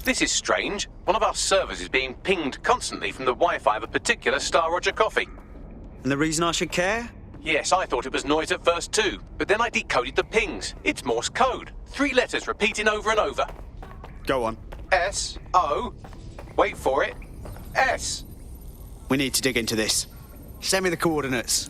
This is strange. One of our servers is being pinged constantly from the Wi-Fi of a particular Star Roger coffee. And the reason I should care? Yes, I thought it was noise at first too, but then I decoded the pings. It's Morse code. 3 letters repeating over and over. Go on. S-O... Wait for it. S. We need to dig into this. Send me the coordinates.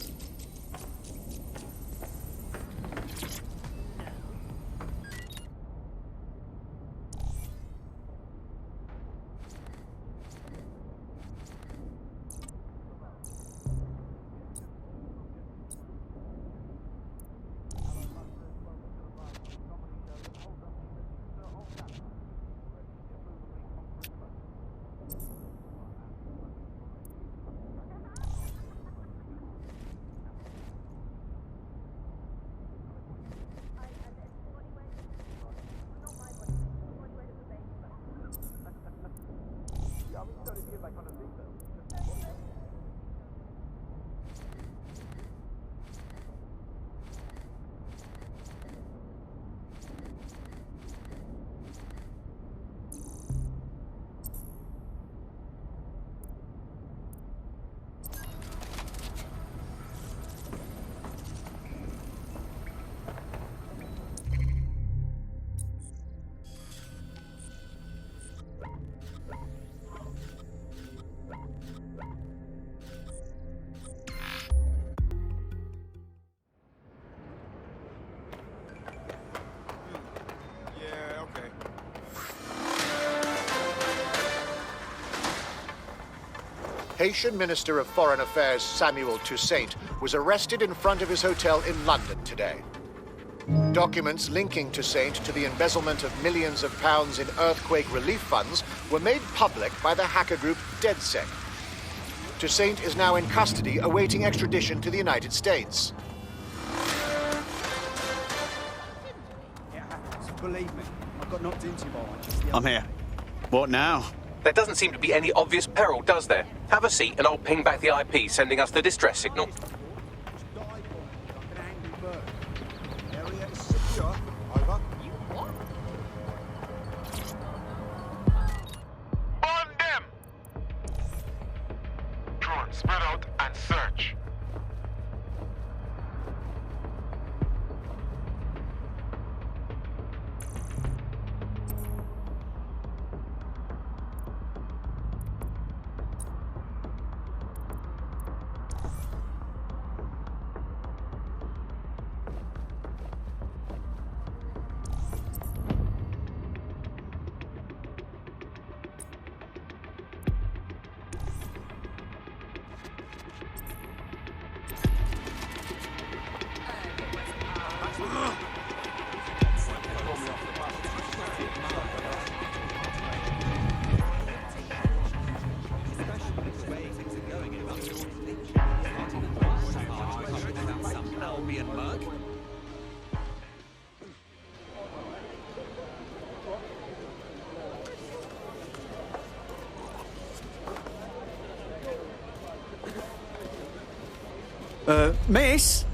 Haitian Minister of Foreign Affairs Samuel Toussaint was arrested in front of his hotel in London today. Documents linking Toussaint to the embezzlement of millions of pounds in earthquake relief funds were made public by the hacker group DedSec. Toussaint is now in custody awaiting extradition to the United States. Believe me, I got knocked into by one. I'm here. What now? There doesn't seem to be any obvious peril, does there? Have a seat and I'll ping back the IP sending us the distress signal. On them! Drone, spread out and search. Miss?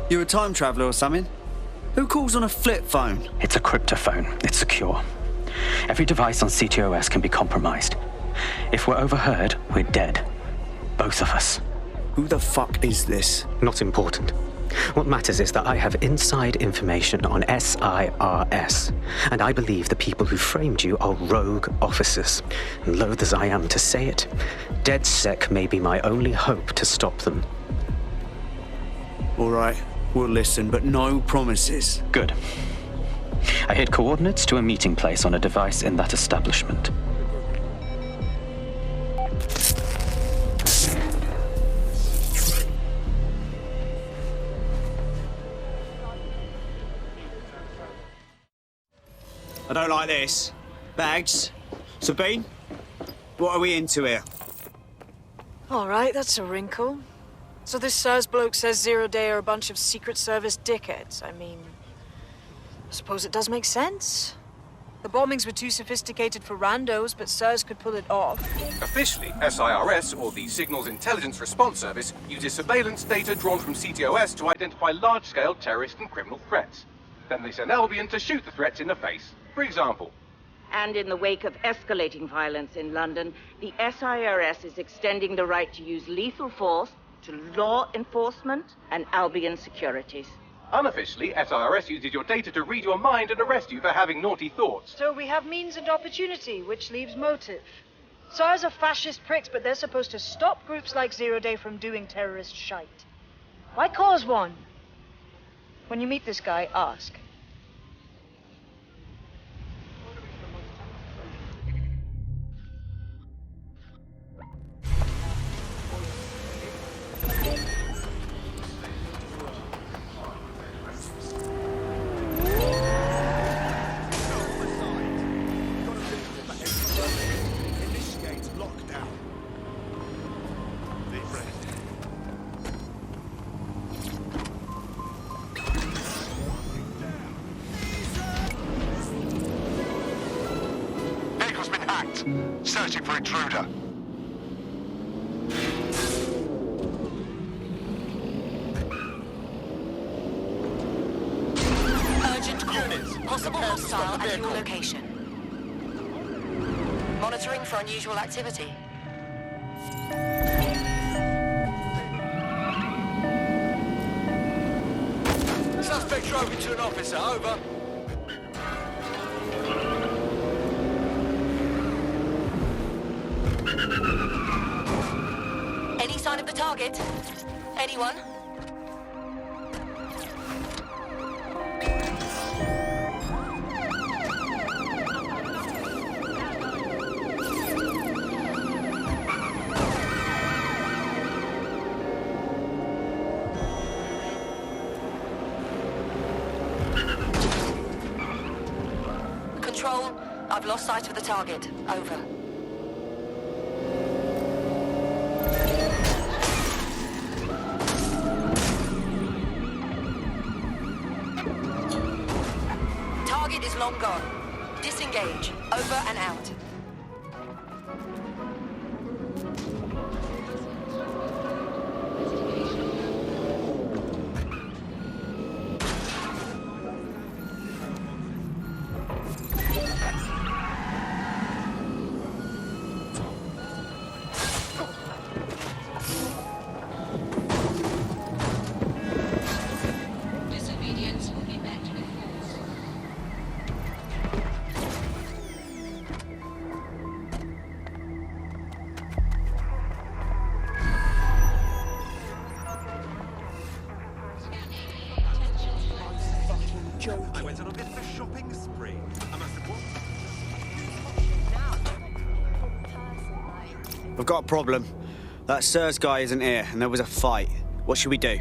You a time traveller or something? Who calls on a flip phone? It's a cryptophone. It's secure. Every device on CTOS can be compromised. If we're overheard, we're dead. Both of us. Who the fuck is this? Not important. What matters is that I have inside information on SIRS, and I believe the people who framed you are rogue officers. And loath as I am to say it, DedSec may be my only hope to stop them. All right, we'll listen, but no promises. Good. I hid coordinates to a meeting place on a device in that establishment. I don't like this. Bags? Sabine? What are we into here? All right, that's a wrinkle. So this SIRS bloke says Zero Day are a bunch of Secret Service dickheads. I mean, I suppose it does make sense. The bombings were too sophisticated for randos, but SIRS could pull it off. Officially, SIRS, or the Signals Intelligence Response Service, uses surveillance data drawn from CTOS to identify large-scale terrorist and criminal threats. Then they send Albion to shoot the threats in the face. For example. And in the wake of escalating violence in London, the SIRS is extending the right to use lethal force to law enforcement and Albion securities. Unofficially, SIRS uses your data to read your mind and arrest you for having naughty thoughts. So we have means and opportunity, which leaves motive. SIRS are fascist pricks, but they're supposed to stop groups like Zero Day from doing terrorist shite. Why cause one? When you meet this guy, ask. Vehicle's been hacked. Searching for intruder. Urgent call. Possible hostile at your location. Monitoring for unusual activity. Suspect drove into an officer, over. Any sign of the target? Anyone? Control, I've lost sight of the target. Over. Target is long gone. Disengage. Over and out. Disobedience will be met with force. I went on a bit of a shopping spree. I must have walked. I've got a problem. That SIRS guy isn't here, and there was a fight. What should we do?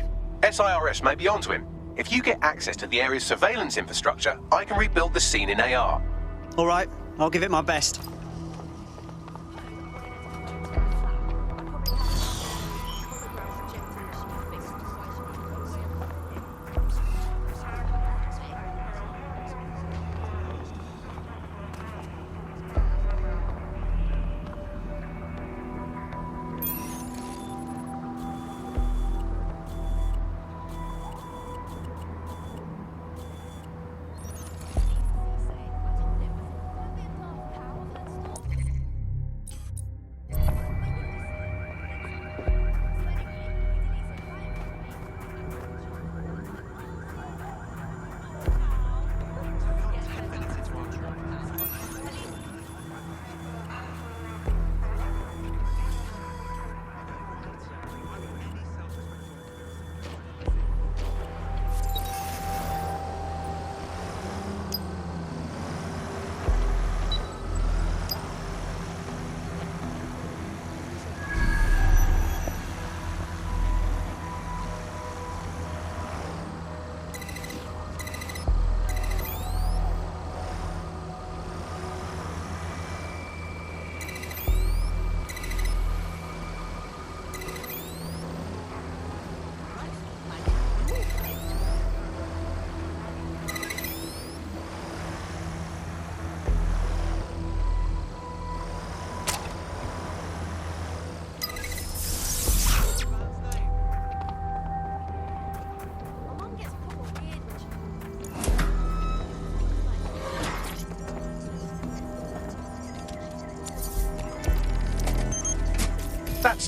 SIRS may be onto him. If you get access to the area's surveillance infrastructure, I can rebuild the scene in AR. All right, I'll give it my best.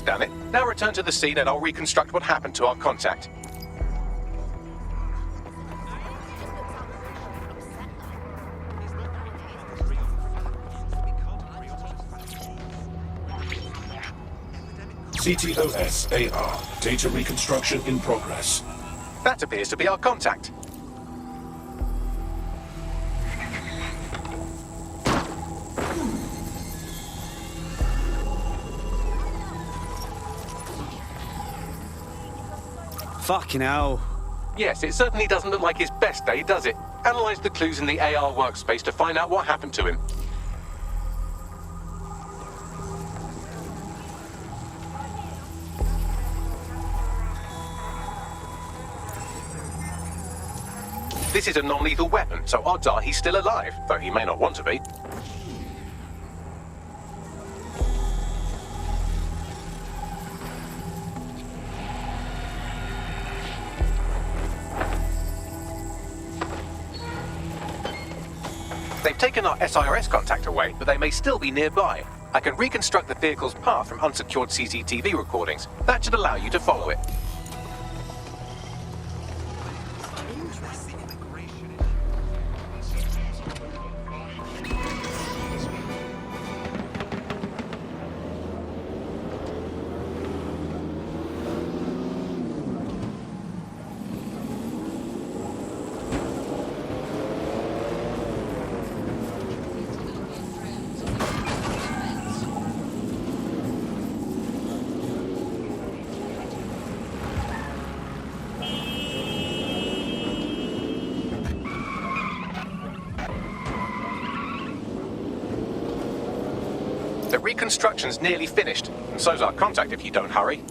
done it. Now return to the scene and I'll reconstruct what happened to our contact. CTOS AR. Data reconstruction in progress. That appears to be our contact. Fucking hell. Yes, it certainly doesn't look like his best day, does it? Analyze the clues in the AR workspace to find out what happened to him. This is a non-lethal weapon, so odds are he's still alive, though he may not want to be. They've taken our SIRS contact away, but they may still be nearby. I can reconstruct the vehicle's path from unsecured CCTV recordings. That should allow you to follow it. The reconstruction's nearly finished, and so's our contact if you don't hurry.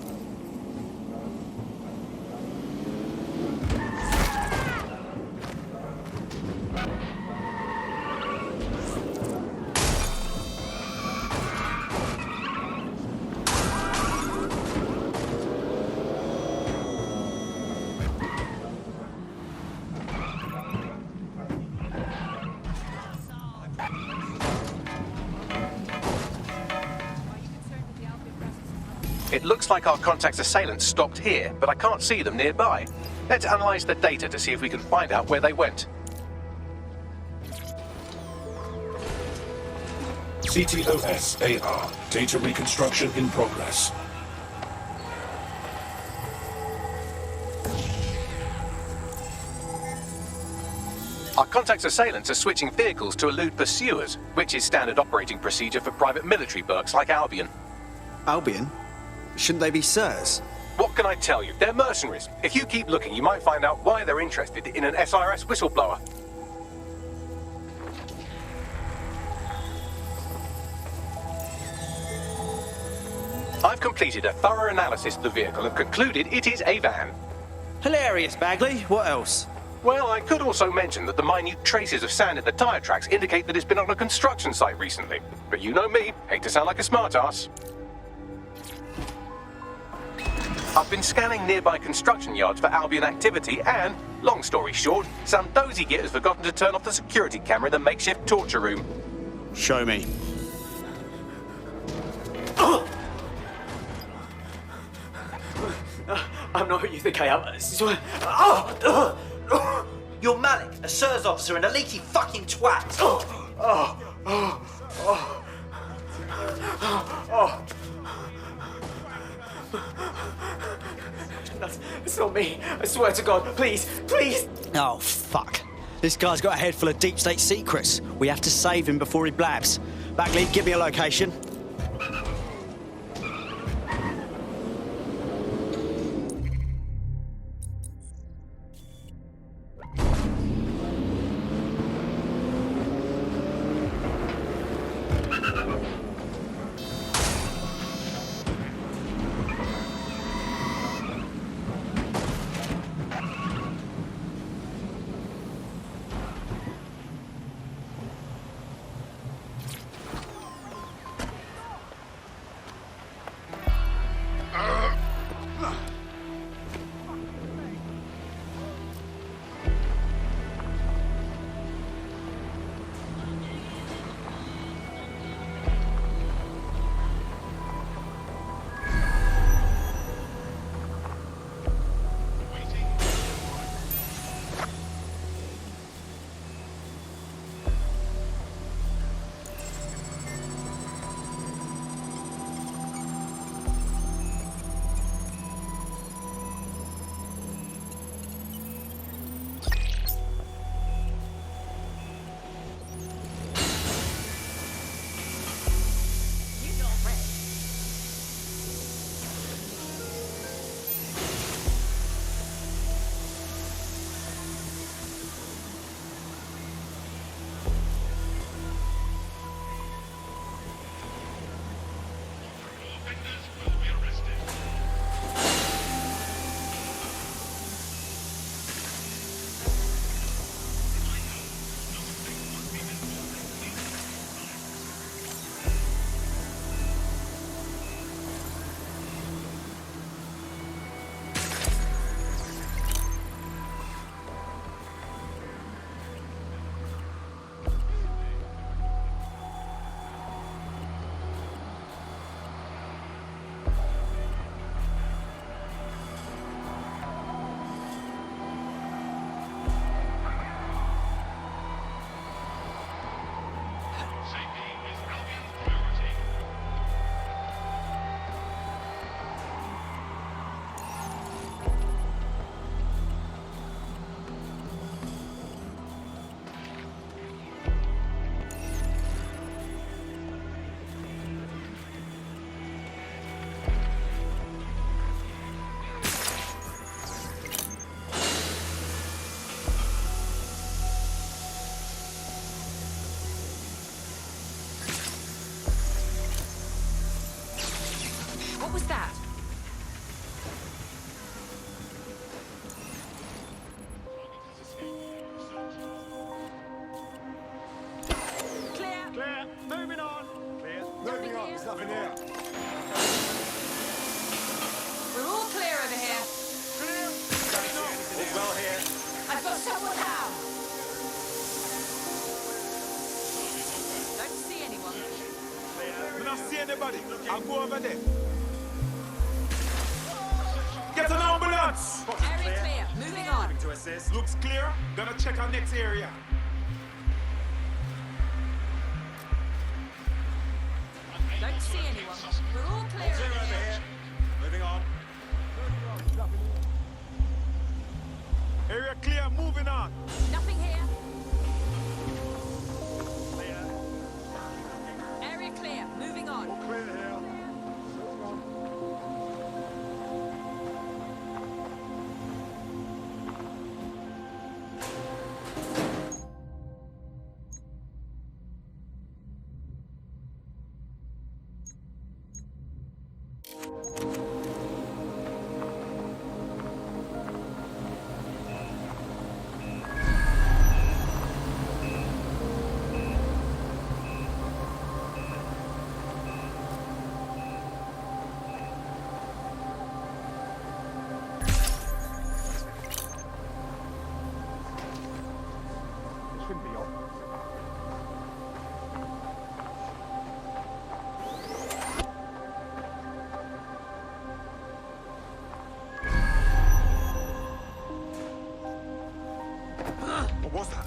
It looks like our contact's assailants stopped here, but I can't see them nearby. Let's analyze the data to see if we can find out where they went. CTOS AR. Data reconstruction in progress. Our contact's assailants are switching vehicles to elude pursuers, which is standard operating procedure for private military burks like Albion. Albion? Shouldn't they be SIRS? What can I tell you? They're mercenaries. If you keep looking, you might find out why they're interested in an SIRS whistleblower. I've completed a thorough analysis of the vehicle and concluded it is a van. Hilarious, Bagley. What else? Well, I could also mention that the minute traces of sand in the tyre tracks indicate that it's been on a construction site recently. But you know me, hate to sound like a smartass. I've been scanning nearby construction yards for Albion activity and, long story short, some dozy git has forgotten to turn off the security camera in the makeshift torture room. Show me. I'm not who you think I am. You're Malik, a SIRS officer and a leaky fucking twat. It's not me. I swear to God. Please, please. Oh, fuck. This guy's got a head full of deep state secrets. We have to save him before he blabs. Bagley, give me a location. We're all clear over here. Clear? Well here. I've got someone down. Don't see anyone. I don't see anybody. I'll go over there. Get an ambulance! Area clear. Moving on. To assist. Looks clear. Gonna check our next area. Don't see anyone. We're all clear over here. Moving on. Area clear, moving on. Nothing here. Area clear. Moving on. Clear here. What was that?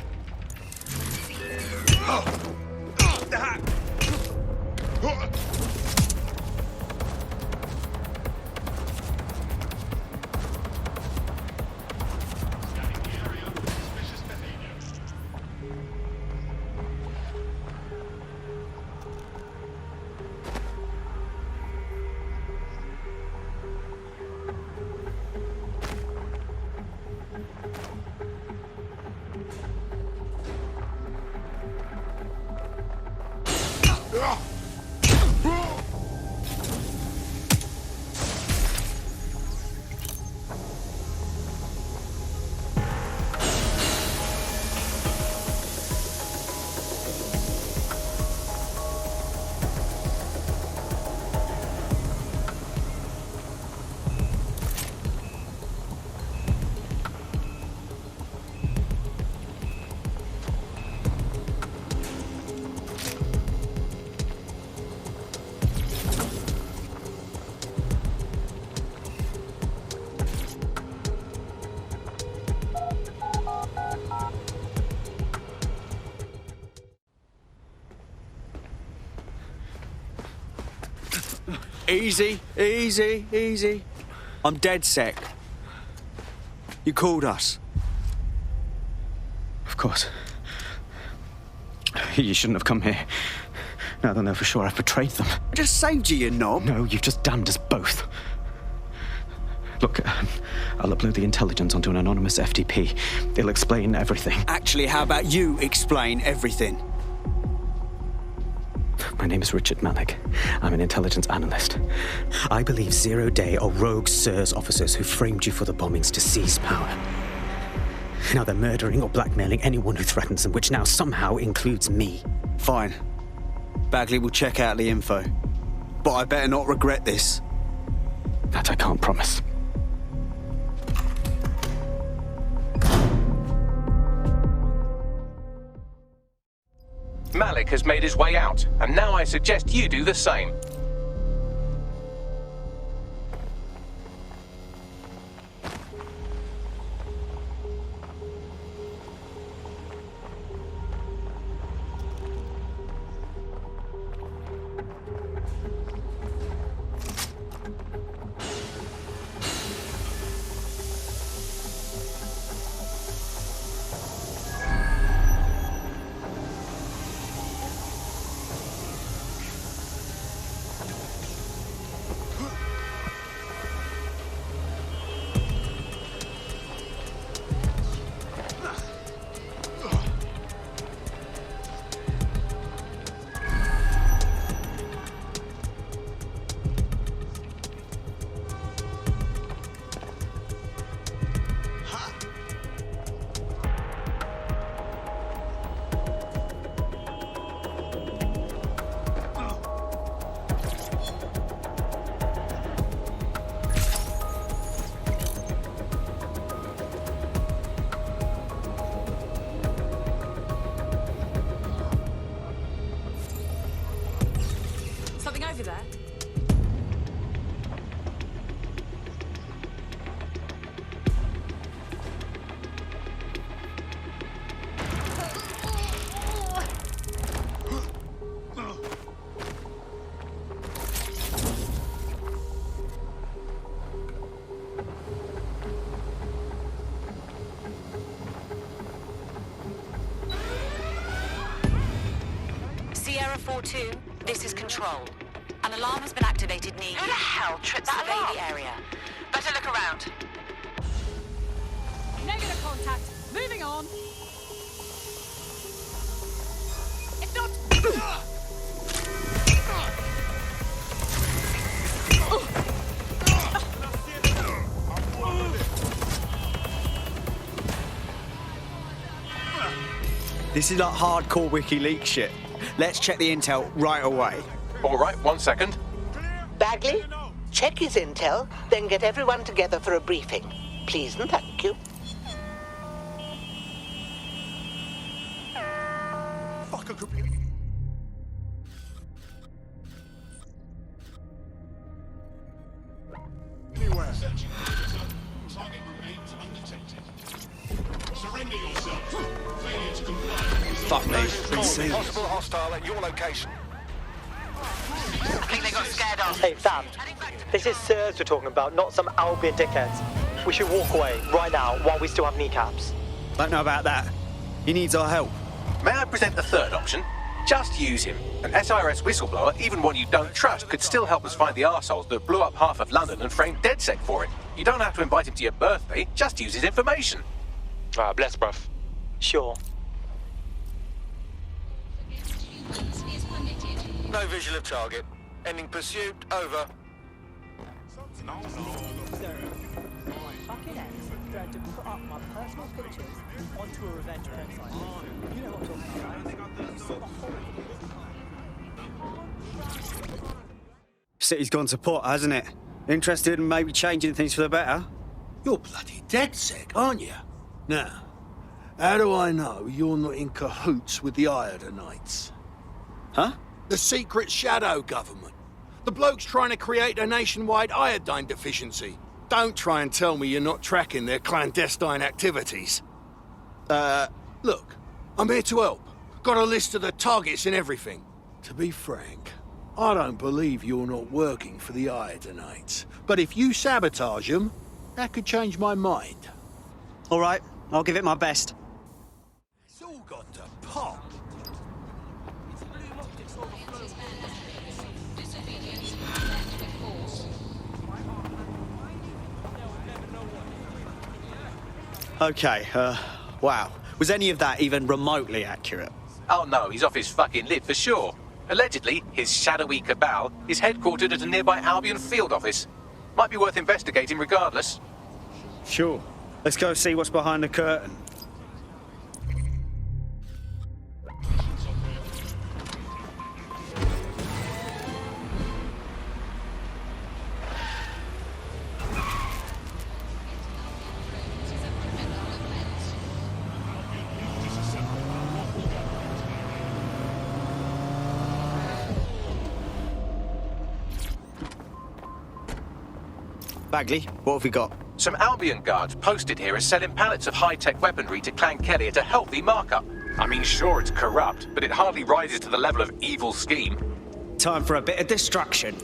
Easy, easy, easy. I'm DedSec. You called us. Of course. You shouldn't have come here. Now they'll know for sure I've betrayed them. I just saved you, you knob. No, you've just damned us both. Look, I'll upload the intelligence onto an anonymous FTP. It'll explain everything. Actually, how about you explain everything? My name is Richard Malik. I'm an intelligence analyst. I believe 0 Day are rogue SIRS officers who framed you for the bombings to seize power. Now they're murdering or blackmailing anyone who threatens them, which now somehow includes me. Fine. Bagley will check out the info. But I better not regret this. That I can't promise. Malik has made his way out, and now I suggest you do the same. 4-2, this is Control. An alarm has been activated near you. Who the hell tripped that Survey the alarm? area. Better look around. Negative contact. Moving on. If not... This is like hardcore WikiLeaks shit. Let's check the intel right away. All right, 1 second. Bagley, check his intel, then get everyone together for a briefing. Please and thank you. Fuck a group. Anywhere. Target remains undetected. Surrender yourselves. Failure to comply. Fuck me. Been seen. Possible hostile at your location. I think they got scared off. Hey, fam. This is SIRS we're talking about, not some Albion dickheads. We should walk away right now while we still have kneecaps. Don't know about that. He needs our help. May I present a third option? Just use him. An SIRS whistleblower, even one you don't trust, could still help us find the arseholes that blew up half of London and framed DedSec for it. You don't have to invite him to your birthday, just use his information. Bless, bruv. Sure. No visual of target. Ending pursuit. Over. Fucking X tried to put up my personal pictures onto a revenge website. You know what I'm talking about, right? You saw the whole... City's gone to pot, hasn't it? Interested in maybe changing things for the better? You're bloody DedSec, aren't you? Now, how do I know you're not in cahoots with the Iodanites? Huh? The secret shadow government. The bloke's trying to create a nationwide iodine deficiency. Don't try and tell me you're not tracking their clandestine activities. Look, I'm here to help. Got a list of the targets and everything. To be frank, I don't believe you're not working for the Iodanites. But if you sabotage them, that could change my mind. All right, I'll give it my best. It's all got to pop. Okay, wow. Was any of that even remotely accurate? Oh no, he's off his fucking lid for sure. Allegedly, his shadowy cabal is headquartered at a nearby Albion field office. Might be worth investigating regardless. Sure. Let's go see what's behind the curtain. Bagley, what have we got? Some Albion guards posted here are selling pallets of high-tech weaponry to Clan Kelly at a healthy markup. I mean, sure, it's corrupt, but it hardly rises to the level of evil scheme. Time for a bit of destruction.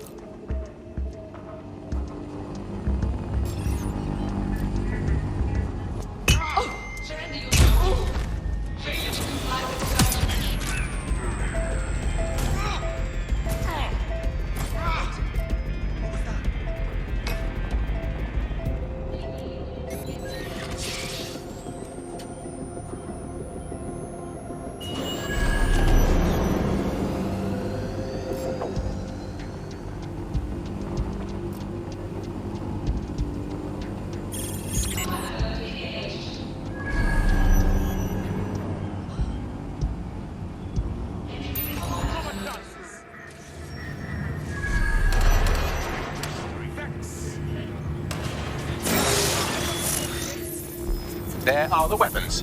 There are the weapons.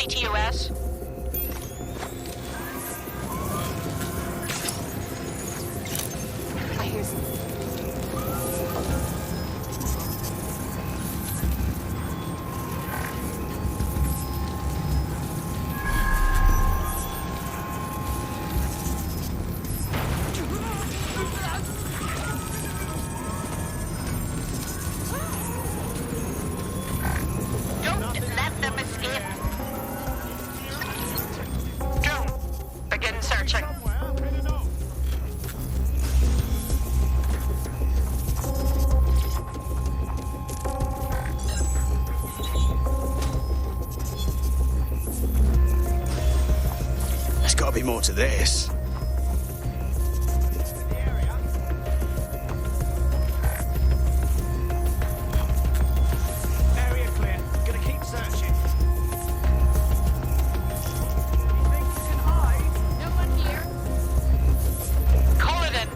CTOS. I hear some. Don't let them escape. Drone, begin searching. There's got to be more to this. Area clear. Gonna keep searching. You think you can hide? No one here. Call it in.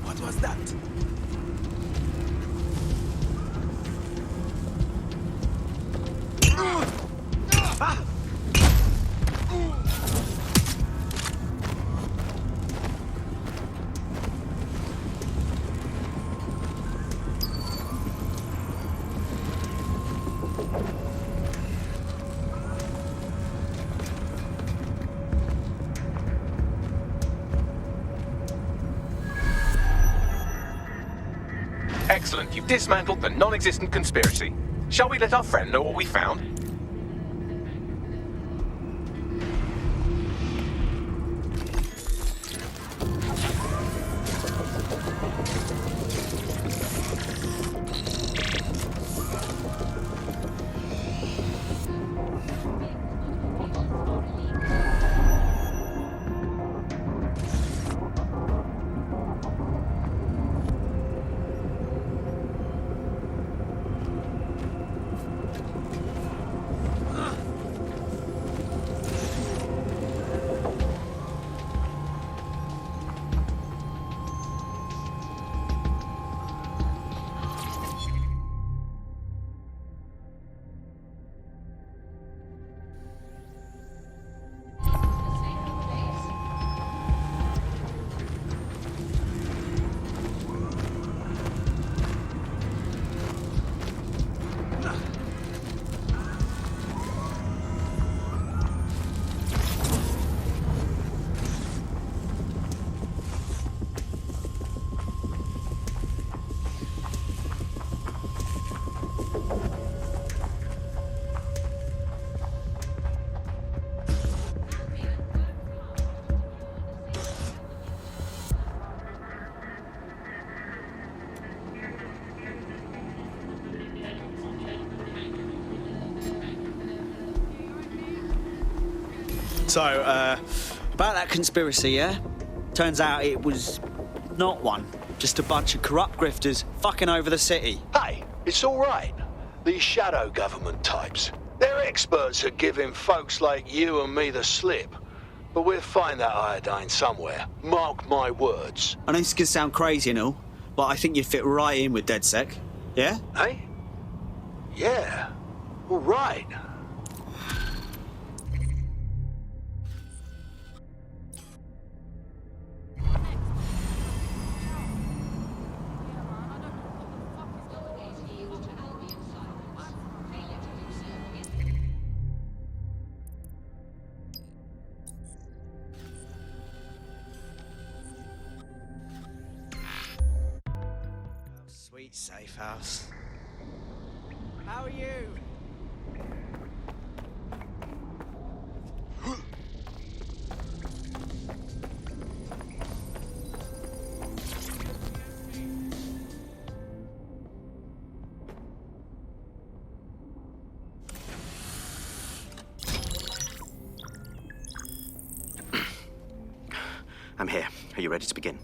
What was that? Excellent. You've dismantled the non-existent conspiracy. Shall we let our friend know what we found? So, about that conspiracy, yeah? Turns out it was not one. Just a bunch of corrupt grifters fucking over the city. Hey, it's all right. These shadow government types. They're experts at giving folks like you and me the slip. But we'll find that iodine somewhere. Mark my words. I know this can sound crazy and all, but I think you'd fit right in with DedSec. Yeah? Hey? Yeah. All right. Sweet safe house. How are you? I'm here. Are you ready to begin?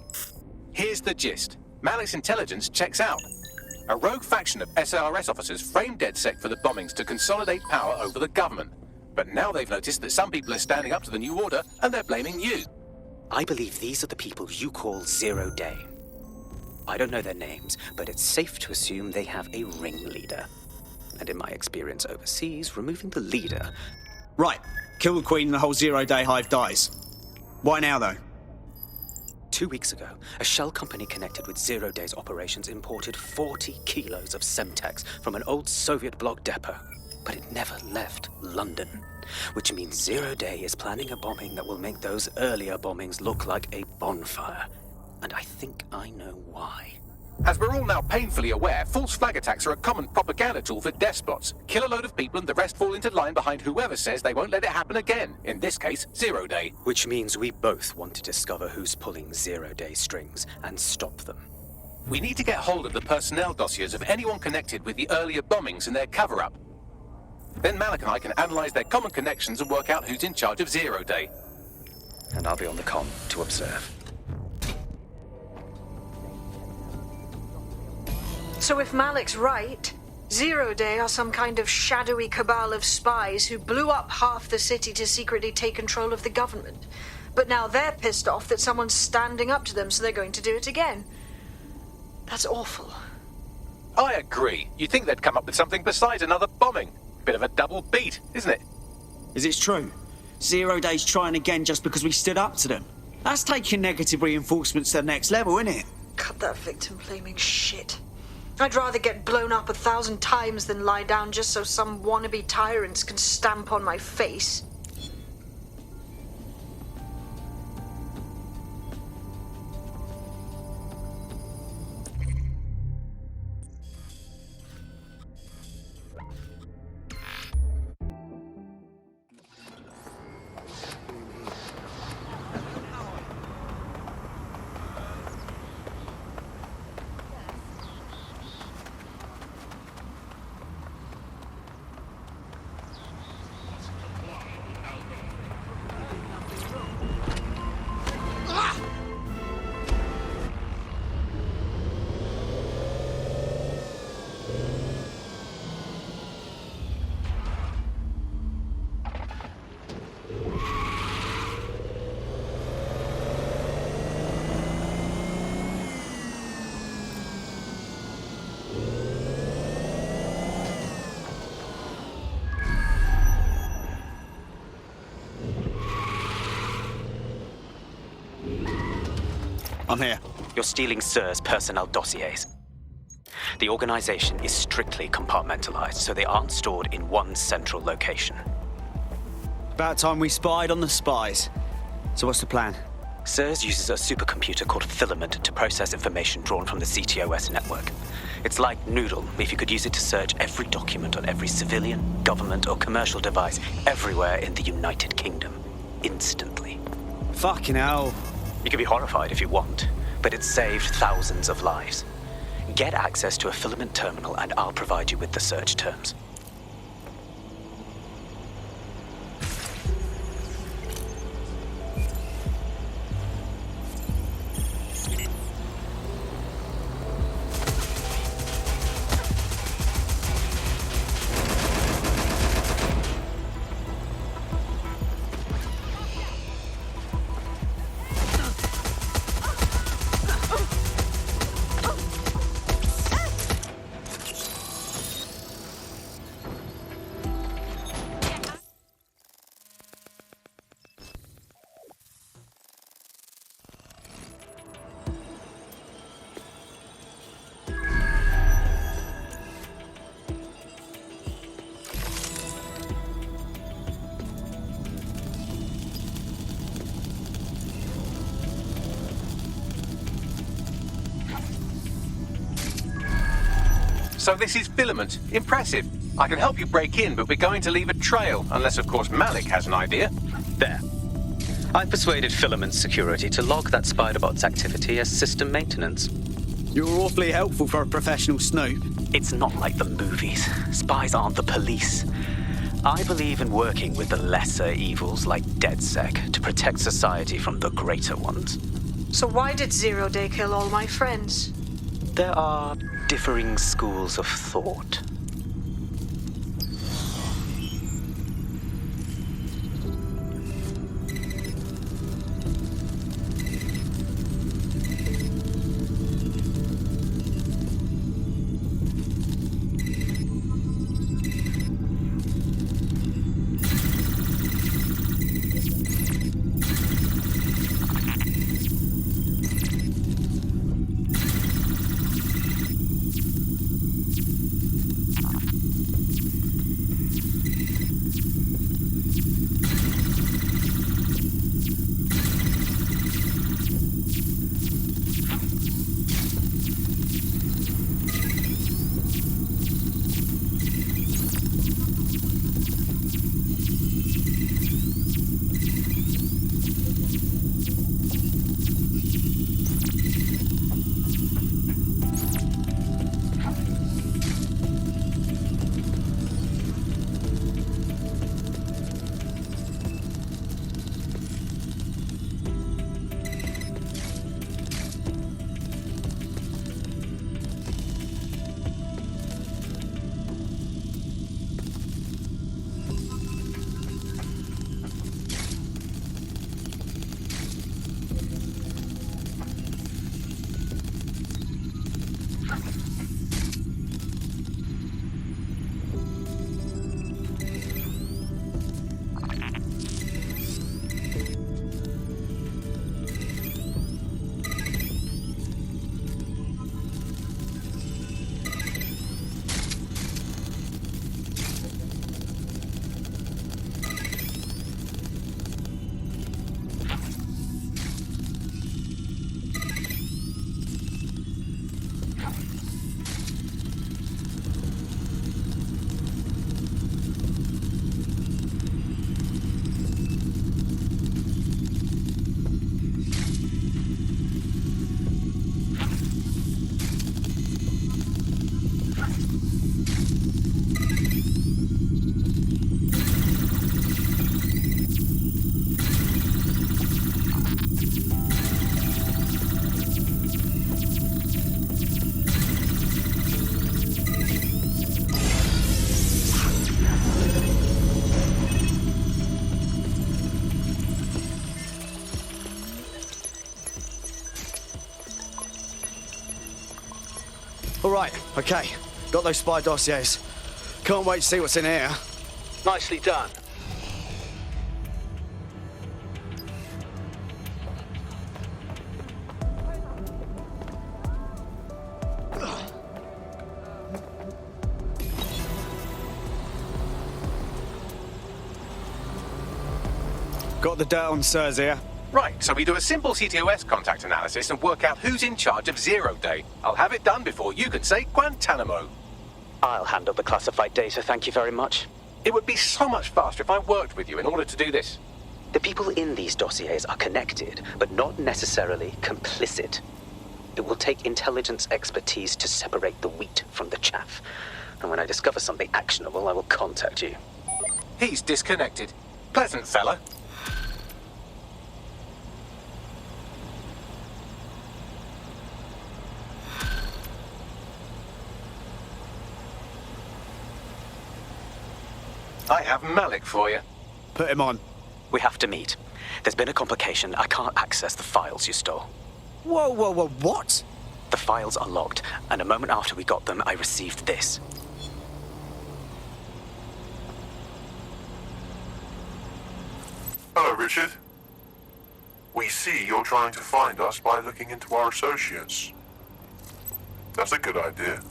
Here's the gist. Malik's intelligence checks out. A rogue faction of SIRS officers framed DedSec for the bombings to consolidate power over the government. But now they've noticed that some people are standing up to the new order and they're blaming you. I believe these are the people you call Zero Day. I don't know their names, but it's safe to assume they have a ringleader. And in my experience overseas, removing the leader... Right. Kill the Queen and the whole Zero Day hive dies. Why now, though? 2 weeks ago, a shell company connected with Zero Day's operations imported 40 kilos of Semtex from an old Soviet bloc depot. But it never left London, which means Zero Day is planning a bombing that will make those earlier bombings look like a bonfire. And I think I know why. As we're all now painfully aware, false flag attacks are a common propaganda tool for despots. Kill a load of people and the rest fall into line behind whoever says they won't let it happen again. In this case, Zero Day. Which means we both want to discover who's pulling Zero Day strings and stop them. We need to get hold of the personnel dossiers of anyone connected with the earlier bombings and their cover-up. Then Malik and I can analyze their common connections and work out who's in charge of Zero Day. And I'll be on the comm to observe. So if Malik's right, Zero Day are some kind of shadowy cabal of spies who blew up half the city to secretly take control of the government. But now they're pissed off that someone's standing up to them, so they're going to do it again. That's awful. I agree. You'd think they'd come up with something besides another bombing. Bit of a double beat, isn't it? Is it true? Zero Day's trying again just because we stood up to them. That's taking negative reinforcements to the next level, isn't it? Cut that victim-blaming shit. I'd rather get blown up 1,000 times than lie down just so some wannabe tyrants can stamp on my face. I'm here. You're stealing SIRS personnel dossiers. The organization is strictly compartmentalized, so they aren't stored in one central location. About time we spied on the spies. So what's the plan? SIRS uses a supercomputer called Filament to process information drawn from the CTOS network. It's like Noodle, if you could use it to search every document on every civilian, government, or commercial device everywhere in the United Kingdom. Instantly. Fucking hell. You can be horrified if you want, but it's saved thousands of lives. Get access to a Filament terminal and I'll provide you with the search terms. So this is Filament. Impressive. I can help you break in, but we're going to leave a trail, unless of course Malik has an idea. There. I persuaded Filament Security to log that Spiderbot's activity as system maintenance. You're awfully helpful for a professional snoop. It's not like the movies. Spies aren't the police. I believe in working with the lesser evils like DedSec to protect society from the greater ones. So why did Zero Day kill all my friends? There are differing schools of thought. All right, okay. Got those spy dossiers. Can't wait to see what's in here. Nicely done. Got the dirt on SIRS here. Right, so we do a simple CTOS contact analysis and work out who's in charge of Zero Day. I'll have it done before you can say Guantanamo. I'll handle the classified data, thank you very much. It would be so much faster if I worked with you in order to do this. The people in these dossiers are connected, but not necessarily complicit. It will take intelligence expertise to separate the wheat from the chaff. And when I discover something actionable, I will contact you. He's disconnected. Pleasant fella. I have Malik for you. Put him on. We have to meet. There's been a complication. I can't access the files you stole. Whoa, what? The files are logged, and a moment after we got them, I received this. Hello, Richard. We see you're trying to find us by looking into our associates. That's a good idea.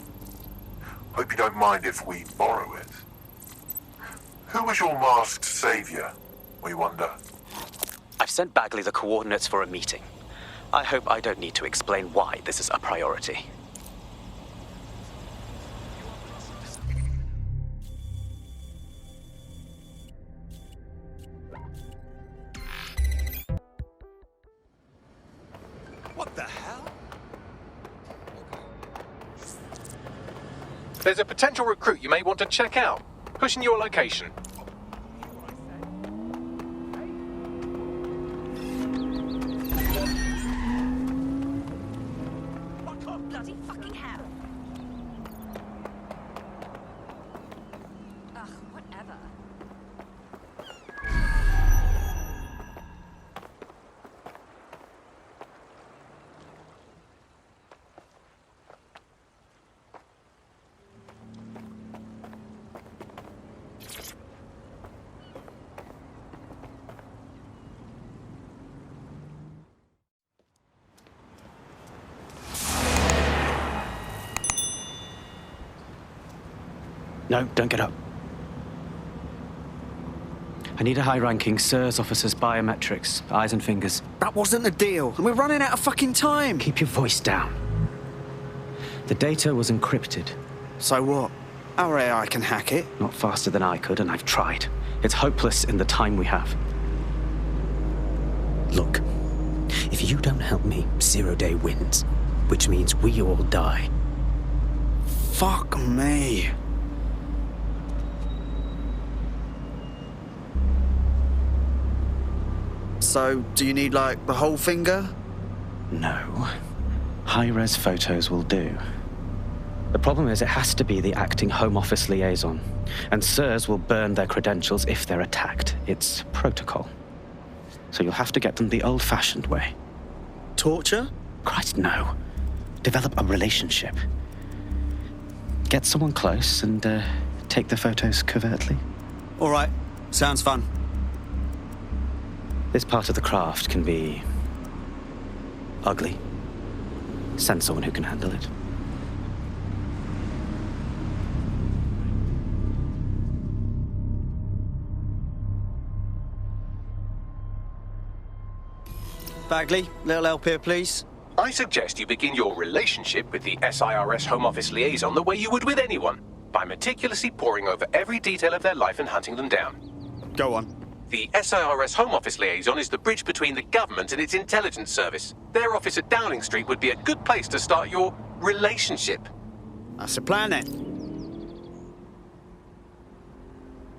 Hope you don't mind if we borrow it. Who was your masked savior, we wonder? I've sent Bagley the coordinates for a meeting. I hope I don't need to explain why this is a priority. There's a potential recruit you may want to check out. Pushing your location. Bloody fucking hell. Ugh, whatever. No, don't get up. I need a high-ranking SIRS officer's biometrics, eyes and fingers. That wasn't the deal, and we're running out of fucking time. Keep your voice down. The data was encrypted. So what? Our AI can hack it. Not faster than I could, and I've tried. It's hopeless in the time we have. Look, if you don't help me, 0 Day wins, which means we all die. Fuck me. So, do you need, like, the whole finger? No. High-res photos will do. The problem is it has to be the acting Home Office liaison, and SIRS will burn their credentials if they're attacked. It's protocol. So you'll have to get them the old-fashioned way. Torture? Christ, no. Develop a relationship. Get someone close and take the photos covertly. All right. Sounds fun. This part of the craft can be ugly. Send someone who can handle it. Bagley, little help here, please. I suggest you begin your relationship with the SIRS Home Office liaison the way you would with anyone, by meticulously poring over every detail of their life and hunting them down. Go on. The SIRS Home Office liaison is the bridge between the government and its intelligence service. Their office at Downing Street would be a good place to start your relationship. That's the plan, then.